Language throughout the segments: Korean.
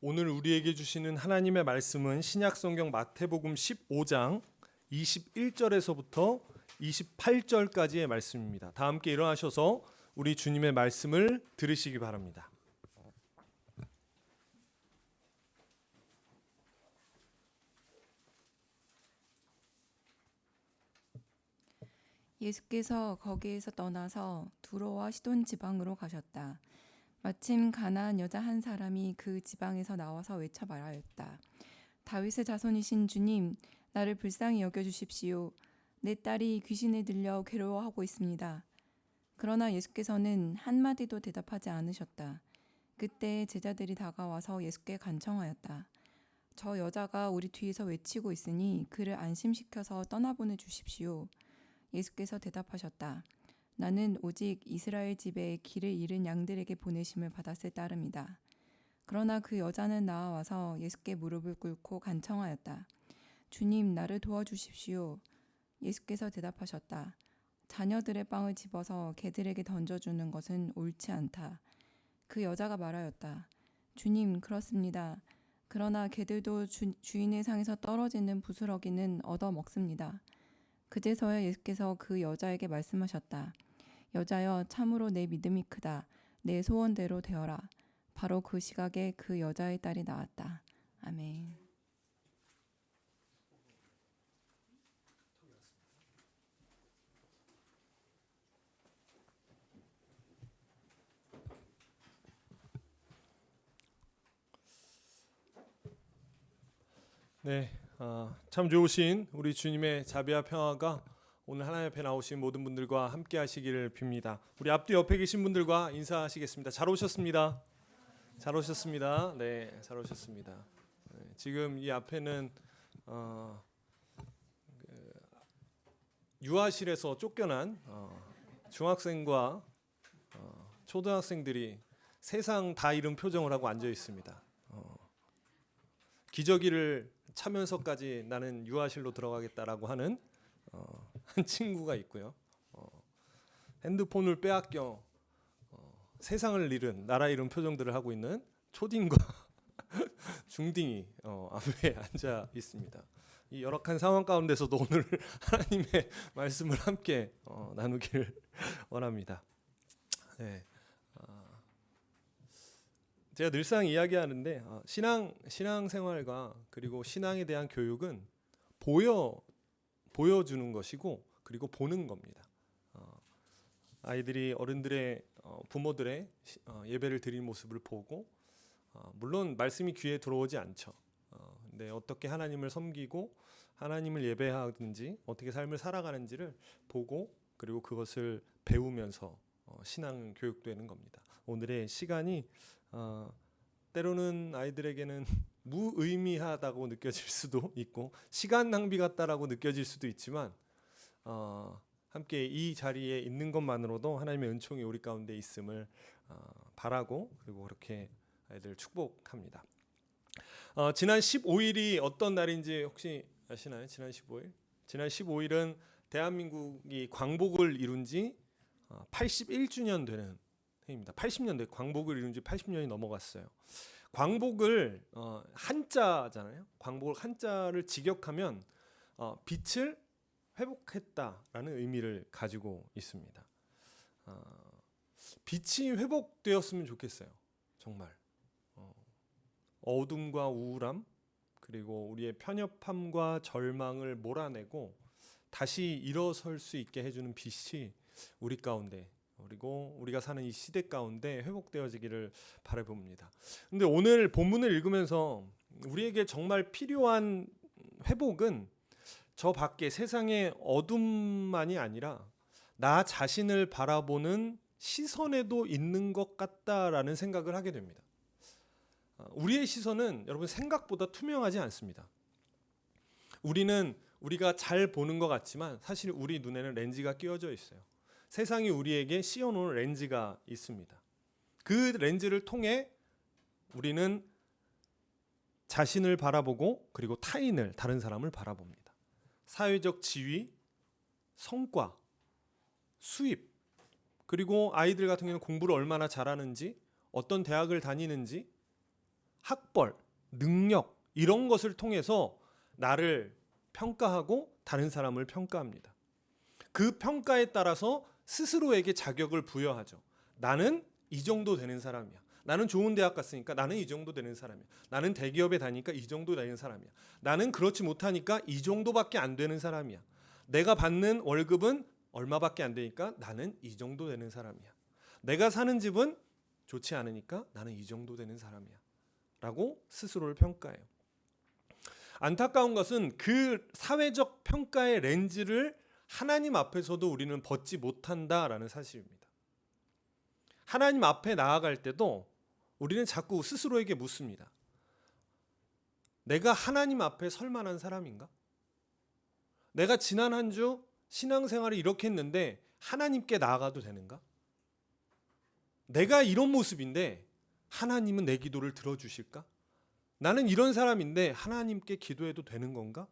오늘 우리에게 주시는 하나님의 말씀은 신약성경 마태복음 15장 21절에서부터 28절까지의 말씀입니다. 다 함께 일어나셔서 우리 주님의 말씀을 들으시기 바랍니다. 예수께서 거기에서 떠나서 두로와 시돈 지방으로 가셨다. 마침 가나안 여자 한 사람이 그 지방에서 나와서 외쳐 말하였다. 다윗의 자손이신 주님, 나를 불쌍히 여겨 주십시오. 내 딸이 귀신에 들려 괴로워하고 있습니다. 그러나 예수께서는 한마디도 대답하지 않으셨다. 그때 제자들이 다가와서 예수께 간청하였다. 저 여자가 우리 뒤에서 외치고 있으니 그를 안심시켜서 떠나보내 주십시오. 예수께서 대답하셨다. 나는 오직 이스라엘 집에 길을 잃은 양들에게 보내심을 받았을 따름이다. 그러나 그 여자는 나와서 예수께 무릎을 꿇고 간청하였다. 주님, 나를 도와주십시오. 예수께서 대답하셨다. 자녀들의 빵을 집어서 개들에게 던져주는 것은 옳지 않다. 그 여자가 말하였다. 주님, 그렇습니다. 그러나 개들도 주인의 상에서 떨어지는 부스러기는 얻어먹습니다. 그제서야 예수께서 그 여자에게 말씀하셨다. 여자여, 참으로 내 믿음이 크다. 내 소원대로 되어라. 바로 그 시각에 그 여자의 딸이 나았다. 아멘. 네, 참 좋으신 우리 주님의 자비와 평화가 오늘 하나님 앞에 나오신 모든 분들과 함께 하시기를 빕니다. 우리 앞뒤 옆에 계신 분들과 인사하시겠습니다. 잘 오셨습니다. 잘 오셨습니다. 네, 잘 오셨습니다. 네, 지금 이 앞에는 유아실에서 쫓겨난 중학생과 초등학생들이 세상 다 잃은 표정을 하고 앉아 있습니다. 기저귀를 차면서까지 나는 유아실로 들어가겠다라고 하는 한 친구가 있고요. 핸드폰을 빼앗겨 세상을 잃은 나라 잃은 표정들을 하고 있는 초딩과 중딩이 앞에 앉아 있습니다. 이 열악한 상황 가운데서도 오늘 하나님의 말씀을 함께 나누기를 원합니다. 네. 제가 늘상 이야기하는데 신앙생활과 그리고 신앙에 대한 교육은 보여주는 것이고 그리고 보는 겁니다. 아이들이 어른들의 부모들의 예배를 드리는 모습을 보고 물론 말씀이 귀에 들어오지 않죠. 근데 어떻게 하나님을 섬기고 하나님을 예배하든지 어떻게 삶을 살아가는지를 보고 그리고 그것을 배우면서 신앙 교육되는 겁니다. 오늘의 시간이 때로는 아이들에게는 무의미하다고 느껴질 수도 있고 시간 낭비 같다라고 느껴질 수도 있지만 함께 이 자리에 있는 것만으로도 하나님의 은총이 우리 가운데 있음을 바라고 그리고 그렇게 아이들을 축복합니다. 지난 15일이 어떤 날인지 혹시 아시나요? 지난 15일? 지난 15일은 대한민국이 광복을 이룬 지 81주년 되는 해입니다. 80년대 광복을 이룬 지 80년이 넘어갔어요. 광복을 한자잖아요. 광복을 한자를 직역하면 빛을 회복했다라는 의미를 가지고 있습니다. 빛이 회복되었으면 좋겠어요. 정말 어둠과 우울함 그리고 우리의 편협함과 절망을 몰아내고 다시 일어설 수 있게 해주는 빛이 우리 가운데 그리고 우리가 사는 이 시대 가운데 회복되어지기를 바라봅니다. 근데 오늘 본문을 읽으면서 우리에게 정말 필요한 회복은 저 밖에 세상의 어둠만이 아니라 나 자신을 바라보는 시선에도 있는 것 같다라는 생각을 하게 됩니다. 우리의 시선은 여러분 생각보다 투명하지 않습니다. 우리가 잘 보는 것 같지만 사실 우리 눈에는 렌즈가 끼워져 있어요. 세상이 우리에게 씌워놓은 렌즈가 있습니다. 그 렌즈를 통해 우리는 자신을 바라보고 그리고 타인을 다른 사람을 바라봅니다. 사회적 지위, 성과, 수입 그리고 아이들 같은 경우는 공부를 얼마나 잘하는지 어떤 대학을 다니는지 학벌, 능력 이런 것을 통해서 나를 평가하고 다른 사람을 평가합니다. 그 평가에 따라서 스스로에게 자격을 부여하죠. 나는 이 정도 되는 사람이야. 나는 좋은 대학 갔으니까 나는 이 정도 되는 사람이야. 나는 대기업에 다니니까 이 정도 되는 사람이야. 나는 그렇지 못하니까 이 정도밖에 안 되는 사람이야. 내가 받는 월급은 얼마밖에 안 되니까 나는 이 정도 되는 사람이야. 내가 사는 집은 좋지 않으니까 나는 이 정도 되는 사람이야. 라고 스스로를 평가해요. 안타까운 것은 그 사회적 평가의 렌즈를 하나님 앞에서도 우리는 벗지 못한다라는 사실입니다. 하나님 앞에 나아갈 때도 우리는 자꾸 스스로에게 묻습니다. 내가 하나님 앞에 설 만한 사람인가? 내가 지난 한 주 신앙생활을 이렇게 했는데 하나님께 나아가도 되는가? 내가 이런 모습인데 하나님은 내 기도를 들어주실까? 나는 이런 사람인데 하나님께 기도해도 되는 건가?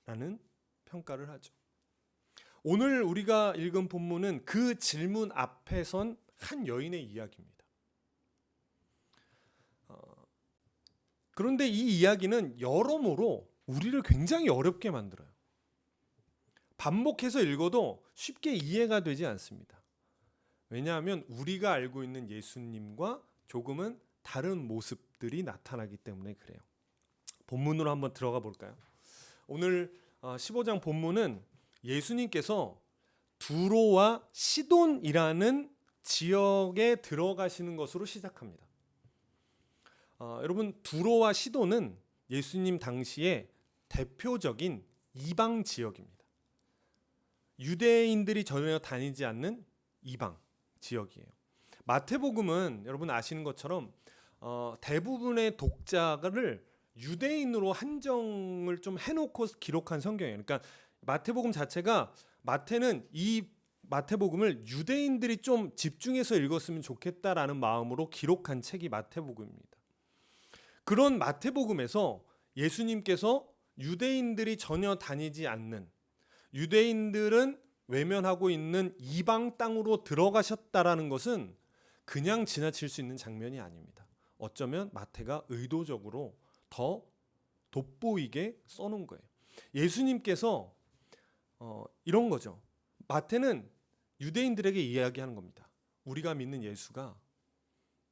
라는 평가를 하죠. 오늘 우리가 읽은 본문은 그 질문 앞에 선 한 여인의 이야기입니다. 그런데 이 이야기는 여러모로 우리를 굉장히 어렵게 만들어요. 반복해서 읽어도 쉽게 이해가 되지 않습니다. 왜냐하면 우리가 알고 있는 예수님과 조금은 다른 모습들이 나타나기 때문에 그래요. 본문으로 한번 들어가 볼까요? 오늘 15장 본문은 예수님께서 두로와 시돈이라는 지역에 들어가시는 것으로 시작합니다. 여러분, 두로와 시돈은 예수님 당시에 대표적인 이방 지역입니다. 유대인들이 전혀 다니지 않는 이방 지역이에요. 마태복음은 여러분 아시는 것처럼 대부분의 독자를 유대인으로 한정을 좀 해놓고 기록한 성경이에요. 그러니까 마태복음 자체가 마태는 이 마태복음을 유대인들이 좀 집중해서 읽었으면 좋겠다라는 마음으로 기록한 책이 마태복음입니다. 그런 마태복음에서 예수님께서 유대인들이 전혀 다니지 않는, 유대인들은 외면하고 있는 이방 땅으로 들어가셨다라는 것은 그냥 지나칠 수 있는 장면이 아닙니다. 어쩌면 마태가 의도적으로 더 돋보이게 써놓은 거예요. 예수님께서 이런 거죠. 마태는 유대인들에게 이야기하는 겁니다. 우리가 믿는 예수가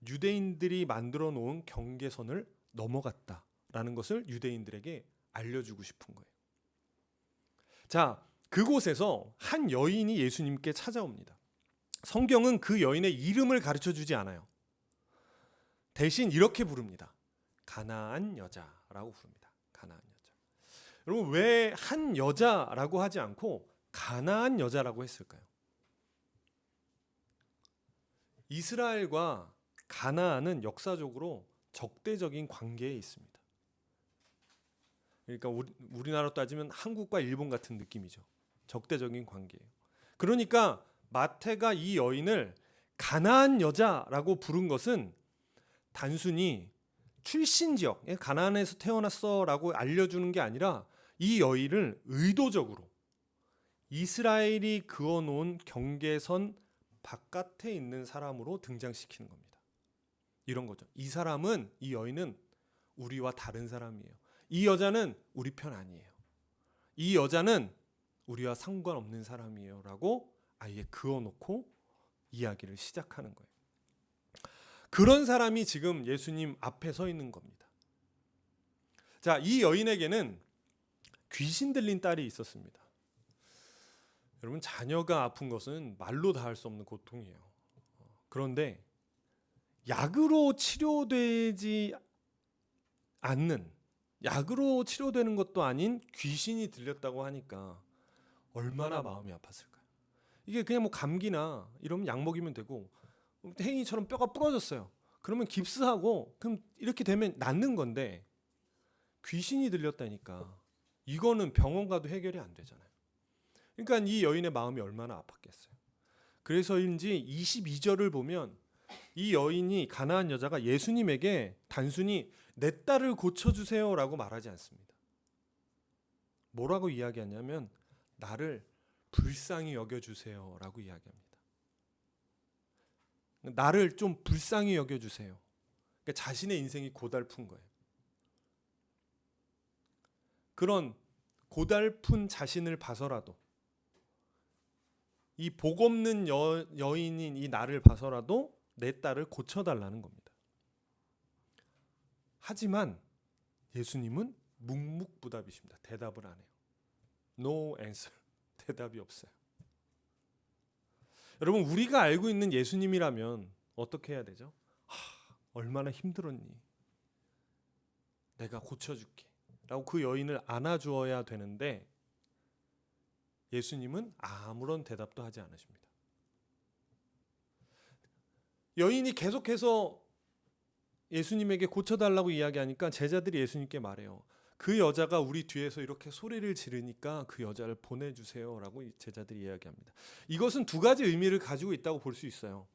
유대인들이 만들어 놓은 경계선을 넘어갔다라는 것을 유대인들에게 알려주고 싶은 거예요. 자, 그곳에서 한 여인이 예수님께 찾아옵니다. 성경은 그 여인의 이름을 가르쳐 주지 않아요. 대신 이렇게 부릅니다. 가나안 여자라고 부릅니다. 가나안 여자. 여러분, 왜 한 여자라고 하지 않고 가나안 여자라고 했을까요? 이스라엘과 가나안은 역사적으로 적대적인 관계에 있습니다. 그러니까 우리나라로 따지면 한국과 일본 같은 느낌이죠. 적대적인 관계예요. 그러니까 마태가 이 여인을 가나안 여자라고 부른 것은 단순히 출신 지역, 가나안에서 태어났어라고 알려주는 게 아니라 이 여인을 의도적으로 이스라엘이 그어놓은 경계선 바깥에 있는 사람으로 등장시키는 겁니다. 이런 거죠. 이 사람은, 이 여인은 우리와 다른 사람이에요. 이 여자는 우리 편 아니에요. 이 여자는 우리와 상관없는 사람이에요 라고 아예 그어놓고 이야기를 시작하는 거예요. 그런 사람이 지금 예수님 앞에 서 있는 겁니다. 자, 이 여인에게는 귀신 들린 딸이 있었습니다. 여러분, 자녀가 아픈 것은 말로 다 할 수 없는 고통이에요. 그런데 약으로 치료되지 않는, 약으로 치료되는 것도 아닌 귀신이 들렸다고 하니까 얼마나 마음이 아팠을까요? 이게 그냥 뭐 감기나 이러면 약 먹이면 되고, 혜인이처럼 뼈가 부러졌어요. 그러면 깁스하고 그럼 이렇게 되면 낫는 건데 귀신이 들렸다니까 이거는 병원 가도 해결이 안 되잖아요. 그러니까 이 여인의 마음이 얼마나 아팠겠어요. 그래서인지 22절을 보면 이 여인이, 가나안 여자가 예수님에게 단순히 내 딸을 고쳐주세요라고 말하지 않습니다. 뭐라고 이야기하냐면 나를 불쌍히 여겨주세요라고 이야기합니다. 나를 좀 불쌍히 여겨주세요. 그러니까 자신의 인생이 고달픈 거예요. 그런 고달픈 자신을 봐서라도 이 복 없는 여인인 이 나를 봐서라도 내 딸을 고쳐달라는 겁니다. 하지만 예수님은 묵묵부답이십니다. 대답을 안 해요. No answer. 대답이 없어요. 여러분, 우리가 알고 있는 예수님이라면 어떻게 해야 되죠? 얼마나 힘들었니? 내가 고쳐줄게 라고 그 여인을 안아주어야 되는데 예수님은 아무런 대답도 하지 않으십니다. 여인이 계속해서 예수님에게 고쳐달라고 이야기하니까 제자들이 예수님께 말해요. 그 여자가 우리 뒤에서 이렇게 소리를 지르니까 그 여자를 보내주세요 라고 제자들이 이야기합니다. 이것은 두 가지 의미를 가지고 있다고 볼 수 있어요.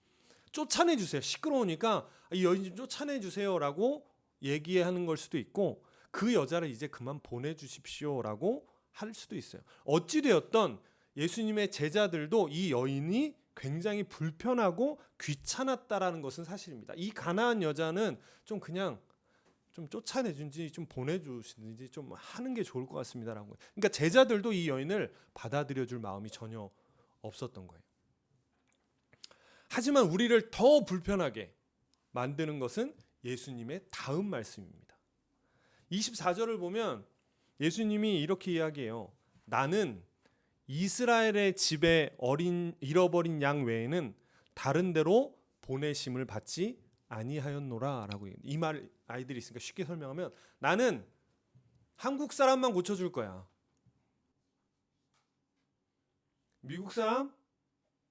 쫓아내주세요. 시끄러우니까 이 여인 좀 쫓아내주세요 라고 얘기하는 걸 수도 있고 그 여자를 이제 그만 보내주십시오 라고 할 수도 있어요. 어찌되었던 예수님의 제자들도 이 여인이 굉장히 불편하고 귀찮았다라는 것은 사실입니다. 이 가나안 여자는 좀 그냥 좀 쫓아내준지 좀 보내주시든지 좀 하는 게 좋을 것 같습니다라고. 그러니까 제자들도 이 여인을 받아들여줄 마음이 전혀 없었던 거예요. 하지만 우리를 더 불편하게 만드는 것은 예수님의 다음 말씀입니다. 24절을 보면 예수님이 이렇게 이야기해요. 나는 이스라엘의 집에 잃어버린 양 외에는 다른 데로 보내심을 받지 아니하였노라라고. 이 말 아이들이 있으니까 쉽게 설명하면 나는 한국 사람만 고쳐줄 거야. 미국 사람,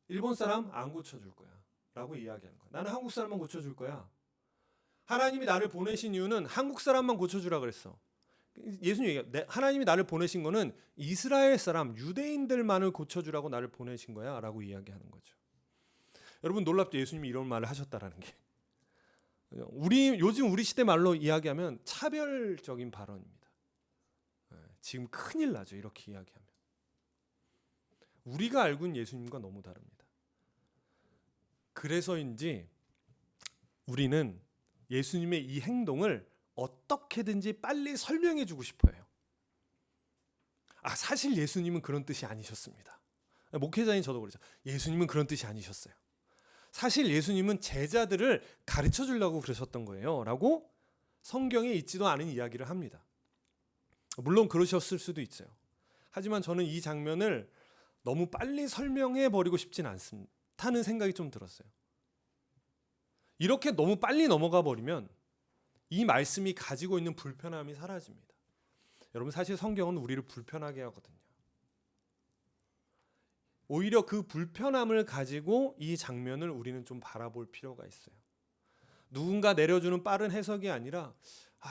일본 사람 안 고쳐줄 거야 라고 이야기하는 거야. 나는 한국 사람만 고쳐줄 거야. 하나님이 나를 보내신 이유는 한국 사람만 고쳐주라 그랬어. 예수님이 얘기해요. 하나님이 나를 보내신 거는 이스라엘 사람, 유대인들만을 고쳐주라고 나를 보내신 거야 라고 이야기하는 거죠. 여러분 놀랍죠? 예수님이 이런 말을 하셨다라는 게. 요즘 우리 시대 말로 이야기하면 차별적인 발언입니다. 지금 큰일 나죠. 이렇게 이야기하면. 우리가 알고 있는 예수님과 너무 다릅니다. 그래서인지 우리는 예수님의 이 행동을 어떻게든지 빨리 설명해 주고 싶어요. 사실 예수님은 그런 뜻이 아니셨습니다. 목회자인 저도 그러죠. 예수님은 그런 뜻이 아니셨어요. 사실 예수님은 제자들을 가르쳐 주려고 그러셨던 거예요 라고 성경에 있지도 않은 이야기를 합니다. 물론 그러셨을 수도 있어요. 하지만 저는 이 장면을 너무 빨리 설명해 버리고 싶진 않다는 생각이 좀 들었어요. 이렇게 너무 빨리 넘어가 버리면 이 말씀이 가지고 있는 불편함이 사라집니다. 여러분 사실 성경은 우리를 불편하게 하거든요. 오히려 그 불편함을 가지고 이 장면을 우리는 좀 바라볼 필요가 있어요. 누군가 내려주는 빠른 해석이 아니라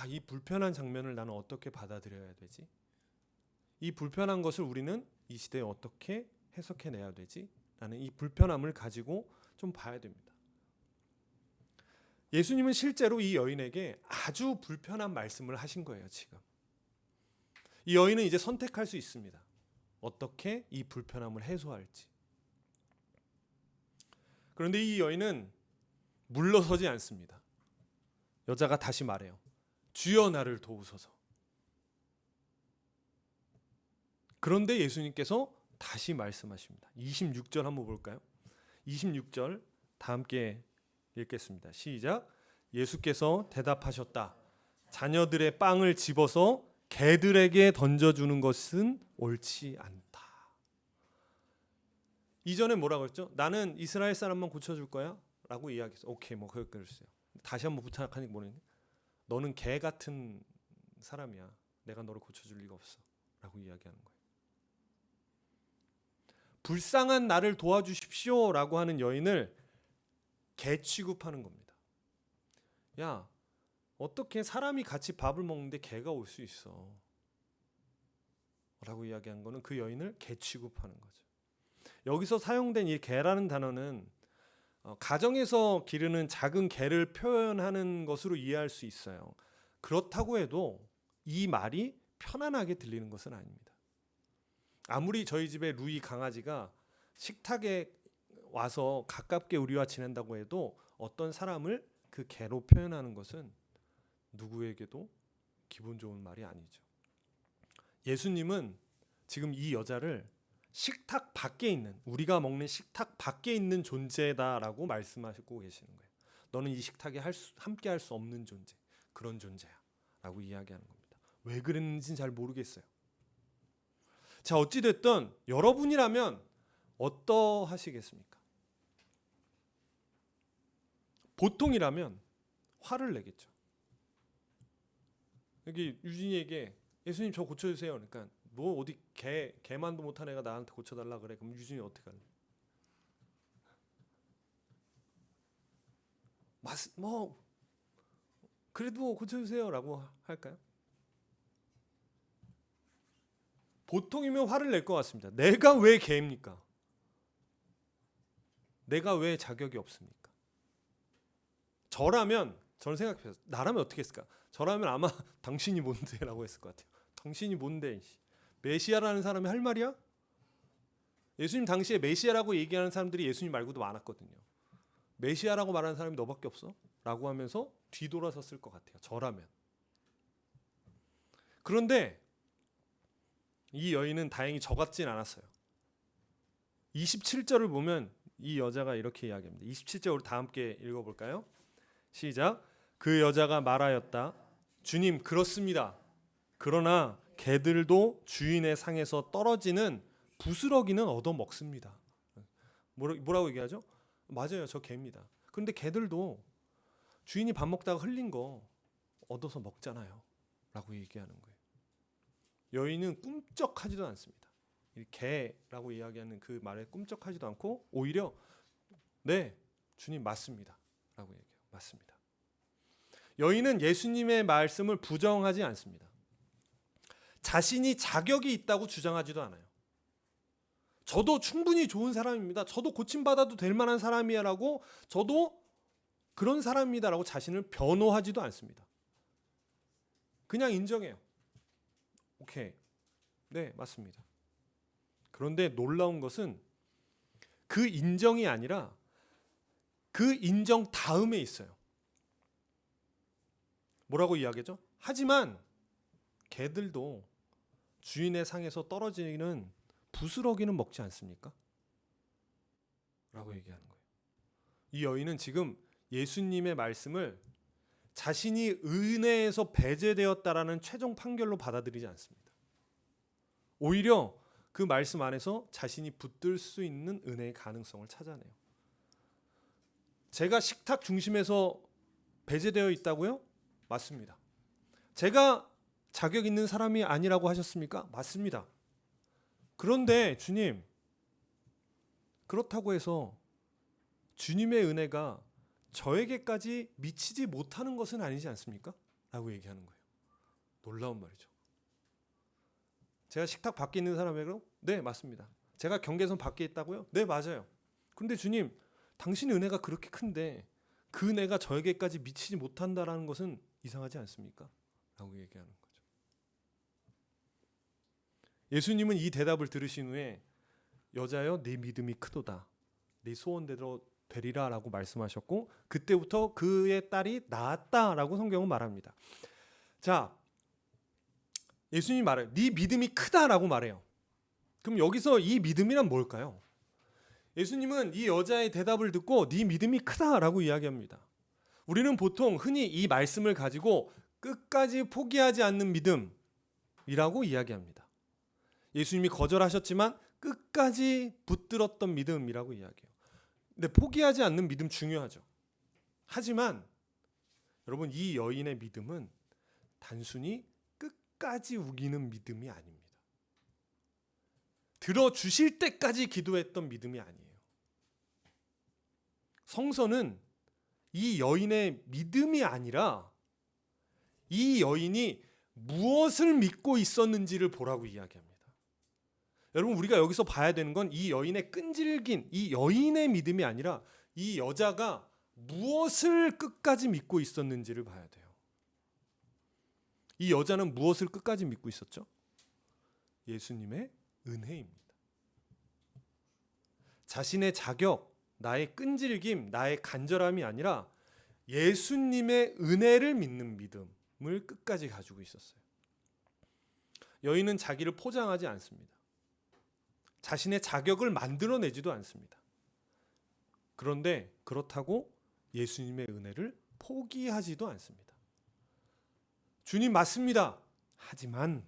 이 불편한 장면을 나는 어떻게 받아들여야 되지? 이 불편한 것을 우리는 이 시대에 어떻게 해석해내야 되지? 라는 이 불편함을 가지고 좀 봐야 됩니다. 예수님은 실제로 이 여인에게 아주 불편한 말씀을 하신 거예요. 지금 이 여인은 이제 선택할 수 있습니다. 어떻게 이 불편함을 해소할지. 그런데 이 여인은 물러서지 않습니다. 여자가 다시 말해요. 주여 나를 도우소서. 그런데 예수님께서 다시 말씀하십니다. 26절 한번 볼까요? 26절 다 함께 읽겠습니다. 시작. 예수께서 대답하셨다. 자녀들의 빵을 집어서 개들에게 던져주는 것은 옳지 않다. 이전에 뭐라고 했죠? 나는 이스라엘 사람만 고쳐줄 거야 라고 이야기했어. 오케이 뭐 그랬어요. 다시 한번 부탁하니까 뭐냐? 너는 개 같은 사람이야. 내가 너를 고쳐줄 리가 없어 라고 이야기하는 거예요. 불쌍한 나를 도와주십시오 라고 하는 여인을 개 취급하는 겁니다. 야, 어떻게 사람이 같이 밥을 먹는데 개가 올 수 있어 라고 이야기한 거는 그 여인을 개 취급하는 거죠. 여기서 사용된 이 개라는 단어는 가정에서 기르는 작은 개를 표현하는 것으로 이해할 수 있어요. 그렇다고 해도 이 말이 편안하게 들리는 것은 아닙니다. 아무리 저희 집에 루이 강아지가 식탁에 와서 가깝게 우리와 지낸다고 해도 어떤 사람을 그 개로 표현하는 것은 누구에게도 기분 좋은 말이 아니죠. 예수님은 지금 이 여자를 식탁 밖에 있는, 우리가 먹는 식탁 밖에 있는 존재다라고 말씀하시고 계시는 거예요. 너는 이 식탁에 함께 할 수 없는 존재, 그런 존재야 라고 이야기하는 겁니다. 왜 그랬는지는 잘 모르겠어요. 자, 어찌됐든 여러분이라면 어떠하시겠습니까? 보통이라면 화를 내겠죠. 여기 유진이에게 예수님 저 고쳐주세요. 그러니까 뭐 어디 개만도 못한 애가 나한테 고쳐달라 그래. 그럼 유진이 어떻게 할래? 뭐 그래도 고쳐주세요라고 할까요? 보통이면 화를 낼 것 같습니다. 내가 왜 개입니까? 내가 왜 자격이 없습니까? 저는 생각해요. 나라면 어떻게 했을까? 저라면 아마 당신이 뭔데라고 했을 것 같아요. 당신이 뭔데? 메시아라는 사람이 할 말이야? 예수님 당시에 메시아라고 얘기하는 사람들이 예수님 말고도 많았거든요. 메시아라고 말하는 사람이 너밖에 없어? 라고 하면서 뒤돌아섰을 것 같아요. 저라면. 그런데 이 여인은 다행히 저 같진 않았어요. 27절을 보면 이 여자가 이렇게 이야기합니다. 27절 우리 다 함께 읽어볼까요? 시작. 그 여자가 말하였다. 주님, 그렇습니다. 그러나 개들도 주인의 상에서 떨어지는 부스러기는 얻어먹습니다. 뭐라고 얘기하죠? 맞아요, 저 개입니다. 그런데 개들도 주인이 밥 먹다가 흘린 거 얻어서 먹잖아요 라고 얘기하는 거예요. 여인은 꿈쩍하지도 않습니다. 이 개라고 이야기하는 그 말에 꿈쩍하지도 않고 오히려 네, 주님 맞습니다 라고 얘기해요. 맞습니다. 여인은 예수님의 말씀을 부정하지 않습니다. 자신이 자격이 있다고 주장하지도 않아요. 저도 충분히 좋은 사람입니다. 저도 고침받아도 될 만한 사람이야 라고, 저도 그런 사람입니다 라고 자신을 변호하지도 않습니다. 그냥 인정해요. 오케이. 네, 맞습니다. 그런데 놀라운 것은 그 인정이 아니라 그 인정 다음에 있어요. 뭐라고 이야기하죠? 하지만 개들도 주인의 상에서 떨어지는 부스러기는 먹지 않습니까? 라고 얘기하는 거예요. 이 여인은 지금 예수님의 말씀을 자신이 은혜에서 배제되었다라는 최종 판결로 받아들이지 않습니다. 오히려 그 말씀 안에서 자신이 붙들 수 있는 은혜의 가능성을 찾아내요. 제가 식탁 중심에서 배제되어 있다고요? 맞습니다. 제가 자격 있는 사람이 아니라고 하셨습니까? 맞습니다. 그런데 주님, 그렇다고 해서 주님의 은혜가 저에게까지 미치지 못하는 것은 아니지 않습니까? 라고 얘기하는 거예요. 놀라운 말이죠. 제가 식탁 밖에 있는 사람에게로 네, 맞습니다. 제가 경계선 밖에 있다고요? 네, 맞아요. 그런데 주님, 당신의 은혜가 그렇게 큰데 그 은혜가 저에게까지 미치지 못한다라는 것은 이상하지 않습니까? 라고 얘기하는 거죠. 예수님은 이 대답을 들으신 후에 여자여, 네 믿음이 크도다. 네 소원대로 되리라 라고 말씀하셨고, 그때부터 그의 딸이 나았다라고 성경은 말합니다. 자, 예수님이 말해요. 네 믿음이 크다라고 말해요. 그럼 여기서 이 믿음이란 뭘까요? 예수님은 이 여자의 대답을 듣고 네 믿음이 크다라고 이야기합니다. 우리는 보통 흔히 이 말씀을 가지고 끝까지 포기하지 않는 믿음이라고 이야기합니다. 예수님이 거절하셨지만 끝까지 붙들었던 믿음이라고 이야기해요. 근데 포기하지 않는 믿음 중요하죠. 하지만 여러분, 이 여인의 믿음은 단순히 끝까지 우기는 믿음이 아닙니다. 들어주실 때까지 기도했던 믿음이 아니에요. 성서는 이 여인의 믿음이 아니라 이 여인이 무엇을 믿고 있었는지를 보라고 이야기합니다. 여러분, 우리가 여기서 봐야 되는 건 이 여인의 끈질긴 이 여인의 믿음이 아니라 이 여자가 무엇을 끝까지 믿고 있었는지를 봐야 돼요. 이 여자는 무엇을 끝까지 믿고 있었죠? 예수님의 은혜입니다. 자신의 자격, 나의 끈질김, 나의 간절함이 아니라 예수님의 은혜를 믿는 믿음을 끝까지 가지고 있었어요. 여인은 자기를 포장하지 않습니다. 자신의 자격을 만들어내지도 않습니다. 그런데 그렇다고 예수님의 은혜를 포기하지도 않습니다. 주님 맞습니다. 하지만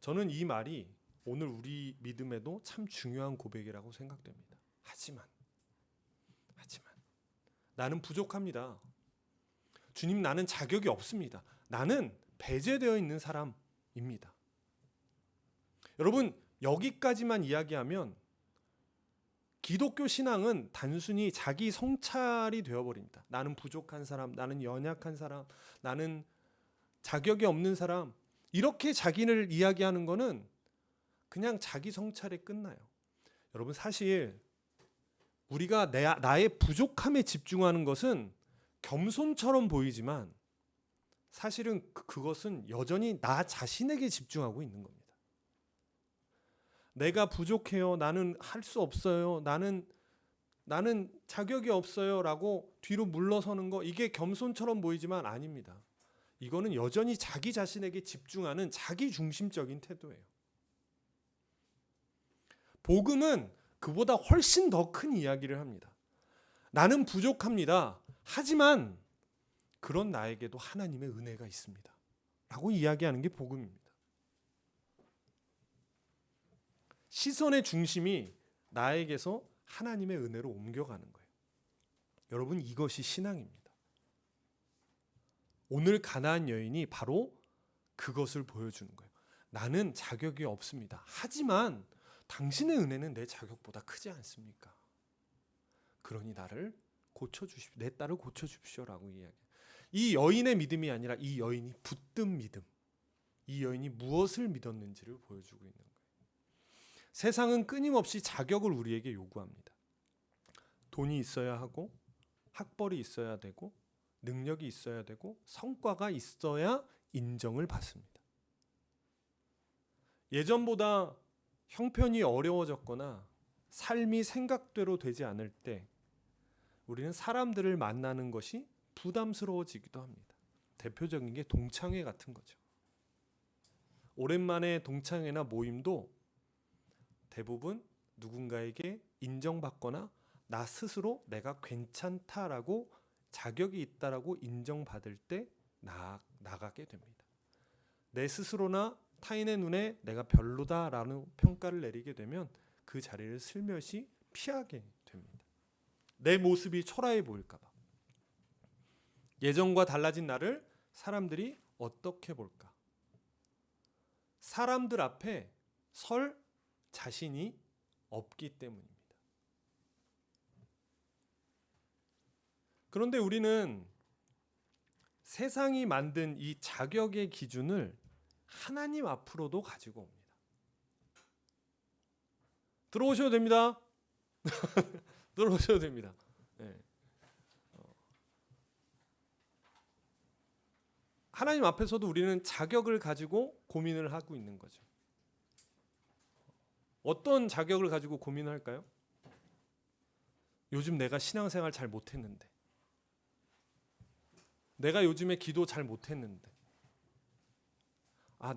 저는 이 말이 오늘 우리 믿음에도 참 중요한 고백이라고 생각됩니다. 하지만 나는 부족합니다. 주님, 나는 자격이 없습니다. 나는 배제되어 있는 사람입니다. 여러분, 여기까지만 이야기하면 기독교 신앙은 단순히 자기 성찰이 되어버립니다. 나는 부족한 사람, 나는 연약한 사람, 나는 자격이 없는 사람, 이렇게 자기를 이야기하는 거는 그냥 자기 성찰에 끝나요. 여러분, 사실 우리가 나의 부족함에 집중하는 것은 겸손처럼 보이지만 사실은 그것은 여전히 나 자신에게 집중하고 있는 겁니다. 내가 부족해요. 나는 할 수 없어요. 나는 자격이 없어요. 라고 뒤로 물러서는 거, 이게 겸손처럼 보이지만 아닙니다. 이거는 여전히 자기 자신에게 집중하는 자기 중심적인 태도예요. 복음은 그보다 훨씬 더 큰 이야기를 합니다. 나는 부족합니다. 하지만 그런 나에게도 하나님의 은혜가 있습니다. 라고 이야기하는 게 복음입니다. 시선의 중심이 나에게서 하나님의 은혜로 옮겨가는 거예요. 여러분, 이것이 신앙입니다. 오늘 가나안 여인이 바로 그것을 보여주는 거예요. 나는 자격이 없습니다. 하지만 당신의 은혜는 내 자격보다 크지 않습니까? 그러니 나를 고쳐주십시오. 내 딸을 고쳐주십시오라고 이야기해요. 이 여인의 믿음이 아니라 이 여인이 붙든 믿음, 이 여인이 무엇을 믿었는지를 보여주고 있는 거예요. 세상은 끊임없이 자격을 우리에게 요구합니다. 돈이 있어야 하고, 학벌이 있어야 되고, 능력이 있어야 되고, 성과가 있어야 인정을 받습니다. 예전보다 형편이 어려워졌거나 삶이 생각대로 되지 않을 때 우리는 사람들을 만나는 것이 부담스러워지기도 합니다. 대표적인 게 동창회 같은 거죠. 오랜만에 동창회나 모임도 대부분 누군가에게 인정받거나 나 스스로 내가 괜찮다라고 자격이 있다라고 인정받을 때 나가게 됩니다. 내 스스로나 타인의 눈에 내가 별로다라는 평가를 내리게 되면 그 자리를 슬며시 피하게 됩니다. 내 모습이 초라해 보일까 봐. 예전과 달라진 나를 사람들이 어떻게 볼까? 사람들 앞에 설 자신이 없기 때문입니다. 그런데 우리는 세상이 만든 이 자격의 기준을 하나님 앞으로도 가지고 옵니다. 들어오셔도 됩니다. 들어오셔도 됩니다. 네. 하나님 앞에서도 우리는 자격을 가지고 고민을 하고 있는 거죠. 어떤 자격을 가지고 고민을 할까요? 요즘 내가 신앙생활 잘 못했는데, 내가 요즘에 기도 잘 못했는데,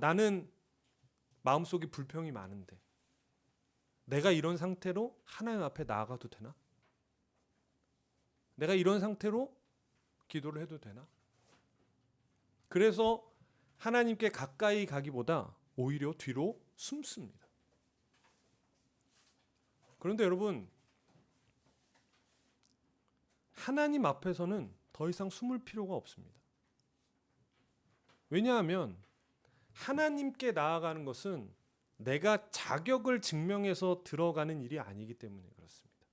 나는 마음속에 불평이 많은데 내가 이런 상태로 하나님 앞에 나아가도 되나? 내가 이런 상태로 기도를 해도 되나? 그래서 하나님께 가까이 가기보다 오히려 뒤로 숨습니다. 그런데 여러분, 하나님 앞에서는 더 이상 숨을 필요가 없습니다. 왜냐하면 하나님께 나아가는 것은 내가 자격을 증명해서 들어가는 일이 아니기 때문에 그렇습니다.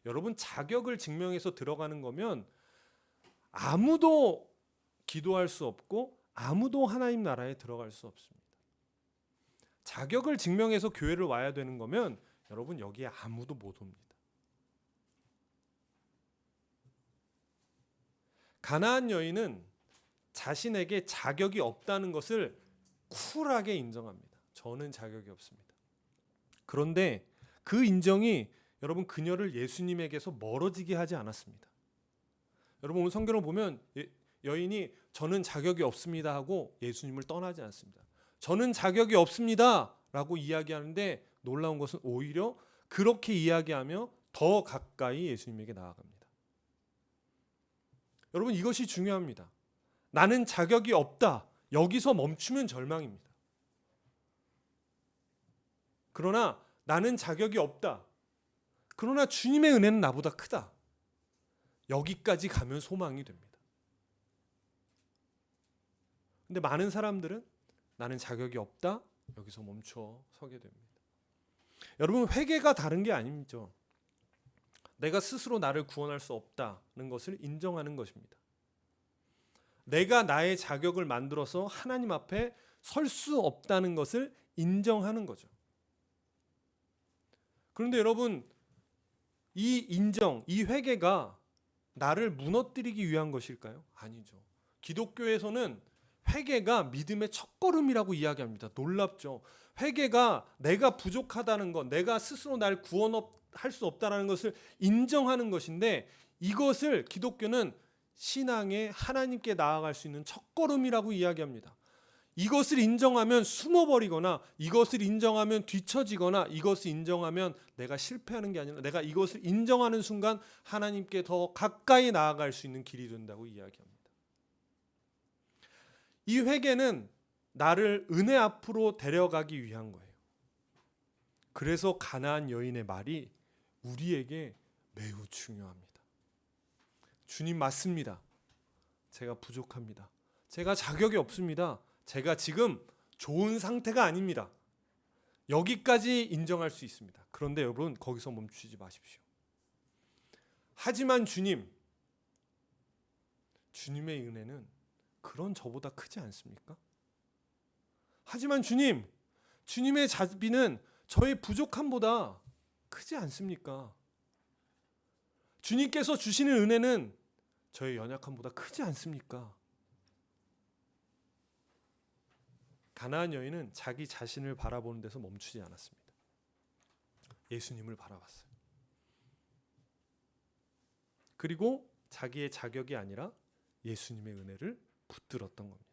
여러분, 자격을 증명해서 들어가는 거면 아무도 기도할 수 없고 아무도 하나님 나라에 들어갈 수 없습니다. 자격을 증명해서 교회를 와야 되는 거면 여러분, 여기에 아무도 못 옵니다. 가나안 여인은 자신에게 자격이 없다는 것을 쿨하게 인정합니다. 저는 자격이 없습니다. 그런데 그 인정이 여러분 그녀를 예수님에게서 멀어지게 하지 않았습니다. 여러분 오늘 성경을 보면 여인이 저는 자격이 없습니다 하고 예수님을 떠나지 않습니다. 저는 자격이 없습니다 라고 이야기하는데 놀라운 것은 오히려 그렇게 이야기하며 더 가까이 예수님에게 나아갑니다. 여러분 이것이 중요합니다. 나는 자격이 없다. 여기서 멈추면 절망입니다. 그러나 나는 자격이 없다. 그러나 주님의 은혜는 나보다 크다. 여기까지 가면 소망이 됩니다. 근데 많은 사람들은 나는 자격이 없다. 여기서 멈춰 서게 됩니다. 여러분 회개가 다른 게 아니죠. 내가 스스로 나를 구원할 수 없다는 것을 인정하는 것입니다. 내가 나의 자격을 만들어서 하나님 앞에 설 수 없다는 것을 인정하는 거죠. 그런데 여러분 이 인정, 이 회개가 나를 무너뜨리기 위한 것일까요? 아니죠. 기독교에서는 회개가 믿음의 첫걸음이라고 이야기합니다. 놀랍죠. 회개가 내가 부족하다는 것, 내가 스스로 날 구원할 수 없다는 것을 인정하는 것인데 이것을 기독교는 신앙의 하나님께 나아갈 수 있는 첫걸음이라고 이야기합니다. 이것을 인정하면 숨어버리거나 이것을 인정하면 뒤처지거나 이것을 인정하면 내가 실패하는 게 아니라 내가 이것을 인정하는 순간 하나님께 더 가까이 나아갈 수 있는 길이 된다고 이야기합니다. 이 회개는 나를 은혜 앞으로 데려가기 위한 거예요. 그래서 가나안 여인의 말이 우리에게 매우 중요합니다. 주님 맞습니다. 제가 부족합니다. 제가 자격이 없습니다. 제가 지금 좋은 상태가 아닙니다. 여기까지 인정할 수 있습니다. 그런데 여러분 거기서 멈추지 마십시오. 하지만 주님의 은혜는 그런 저보다 크지 않습니까? 하지만 주님의 자비는 저의 부족함보다 크지 않습니까? 주님께서 주시는 은혜는 저의 연약함보다 크지 않습니까? 가나안 여인은 자기 자신을 바라보는 데서 멈추지 않았습니다. 예수님을 바라봤어요. 그리고 자기의 자격이 아니라 예수님의 은혜를 붙들었던 겁니다.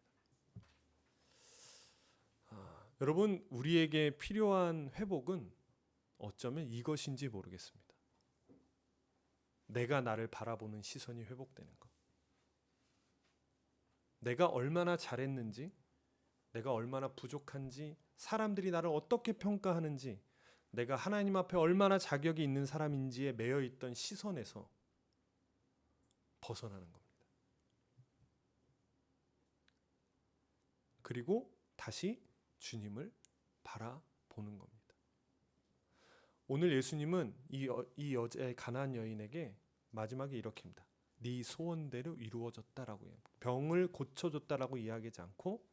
여러분 우리에게 필요한 회복은 어쩌면 이것인지 모르겠습니다. 내가 나를 바라보는 시선이 회복되는 것. 내가 얼마나 잘했는지, 내가 얼마나 부족한지, 사람들이 나를 어떻게 평가하는지, 내가 하나님 앞에 얼마나 자격이 있는 사람인지에 매여 있던 시선에서 벗어나는 겁니다. 그리고 다시 주님을 바라보는 겁니다. 오늘 예수님은 이 여자의 가나안 여인에게 마지막에 이렇게 합니다. 네 소원대로 이루어졌다라고 해요. 병을 고쳐줬다라고 이야기하지 않고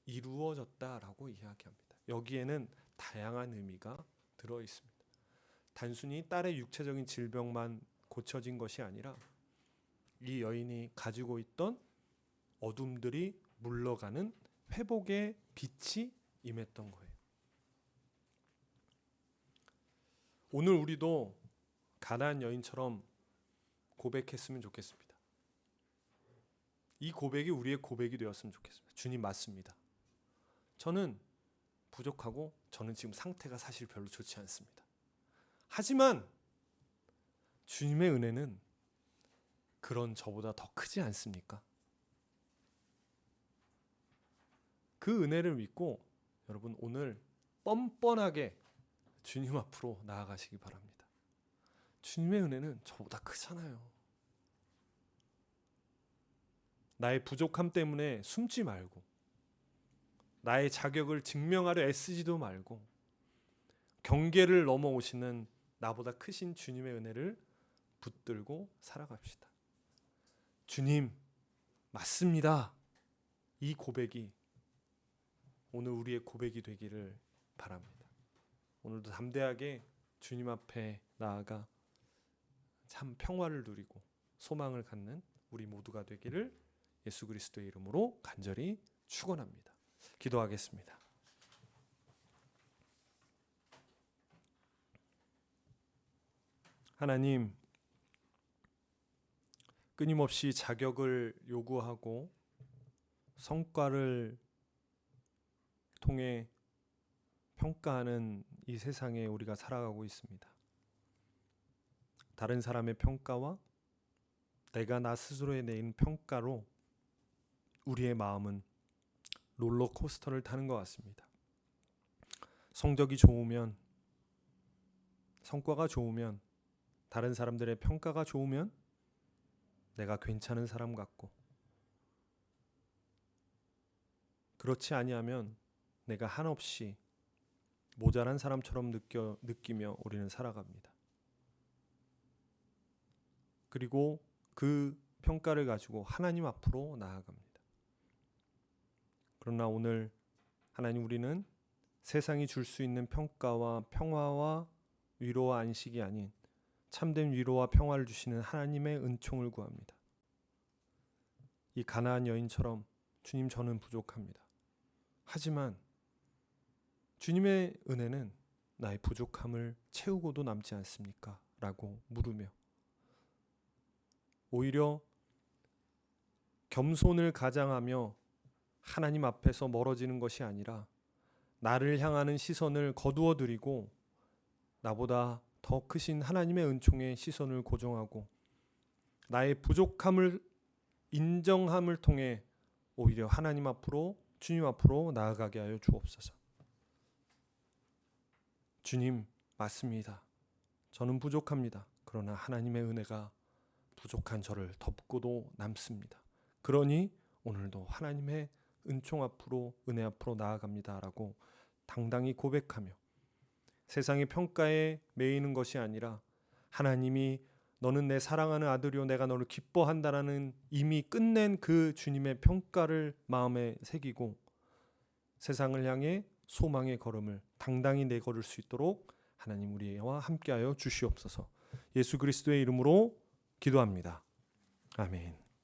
이루어졌다라고 이야기합니다. 여기에는 다양한 의미가 들어 있습니다. 단순히 딸의 육체적인 질병만 고쳐진 것이 아니라 이 여인이 가지고 있던 어둠들이 물러가는 회복의 빛이 임했던 거예요. 오늘 우리도 가나안 여인처럼 고백했으면 좋겠습니다. 이 고백이 우리의 고백이 되었으면 좋겠습니다. 주님 맞습니다. 저는 부족하고 저는 지금 상태가 사실 별로 좋지 않습니다. 하지만 주님의 은혜는 그런 저보다 더 크지 않습니까? 그 은혜를 믿고 여러분 오늘 뻔뻔하게 주님 앞으로 나아가시기 바랍니다. 주님의 은혜는 저보다 크잖아요. 나의 부족함 때문에 숨지 말고 나의 자격을 증명하려 애쓰지도 말고 경계를 넘어오시는 나보다 크신 주님의 은혜를 붙들고 살아갑시다. 주님 맞습니다. 이 고백이 오늘 우리의 고백이 되기를 바랍니다. 오늘도 담대하게 주님 앞에 나아가 참 평화를 누리고 소망을 갖는 우리 모두가 되기를 예수 그리스도의 이름으로 간절히 축원합니다. 기도하겠습니다. 하나님, 끊임없이 자격을 요구하고 성과를 통해 평가하는 이 세상에 우리가 살아가고 있습니다. 다른 사람의 평가와 내가 나 스스로에 내린 평가로 우리의 마음은 롤러코스터를 타는 것 같습니다. 성적이 좋으면, 성과가 좋으면, 다른 사람들의 평가가 좋으면 내가 괜찮은 사람 같고, 그렇지 아니하면 내가 한없이 모자란 사람처럼 느끼며 우리는 살아갑니다. 그리고 그 평가를 가지고 하나님 앞으로 나아갑니다. 그러나 오늘 하나님, 우리는 세상이 줄 수 있는 평가와 평화와 위로와 안식이 아닌 참된 위로와 평화를 주시는 하나님의 은총을 구합니다. 이 가나안 여인처럼 주님, 저는 부족합니다. 하지만 주님의 은혜는 나의 부족함을 채우고도 남지 않습니까? 라고 물으며 오히려 겸손을 가장하며 하나님 앞에서 멀어지는 것이 아니라 나를 향하는 시선을 거두어드리고 나보다 더 크신 하나님의 은총에 시선을 고정하고 나의 부족함을 인정함을 통해 오히려 하나님 앞으로, 주님 앞으로 나아가게 하여 주옵소서. 주님, 맞습니다. 저는 부족합니다. 그러나 하나님의 은혜가 부족한 저를 덮고도 남습니다. 그러니 오늘도 하나님의 은총 앞으로, 은혜 앞으로 나아갑니다 라고 당당히 고백하며 세상의 평가에 매이는 것이 아니라 하나님이 너는 내 사랑하는 아들이요 내가 너를 기뻐한다라는 이미 끝낸 그 주님의 평가를 마음에 새기고 세상을 향해 소망의 걸음을 당당히 내걸을 수 있도록 하나님 우리와 함께하여 주시옵소서. 예수 그리스도의 이름으로 기도합니다. 아멘.